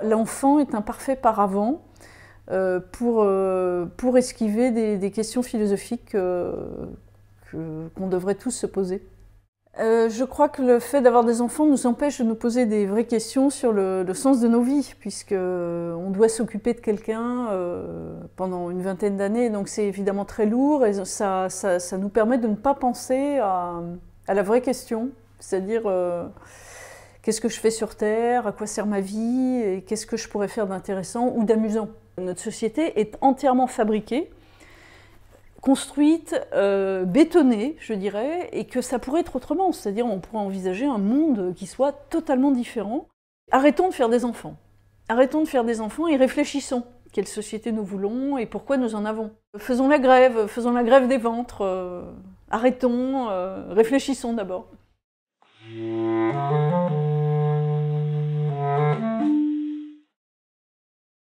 L'enfant est un parfait paravent pour esquiver des questions philosophiques qu'on devrait tous se poser. Je crois que le fait d'avoir des enfants nous empêche de nous poser des vraies questions sur le sens de nos vies, puisqu'on doit s'occuper de quelqu'un pendant une vingtaine d'années, donc c'est évidemment très lourd, et ça nous permet de ne pas penser à la vraie question, c'est-à-dire qu'est-ce que je fais sur Terre, à quoi sert ma vie, et qu'est-ce que je pourrais faire d'intéressant ou d'amusant. Notre société est entièrement fabriquée, construite, bétonnée, je dirais, et que ça pourrait être autrement, c'est-à-dire on pourrait envisager un monde qui soit totalement différent. Arrêtons de faire des enfants. Arrêtons de faire des enfants et réfléchissons. Quelle société nous voulons et pourquoi nous en avons. Faisons la grève des ventres, arrêtons, réfléchissons d'abord.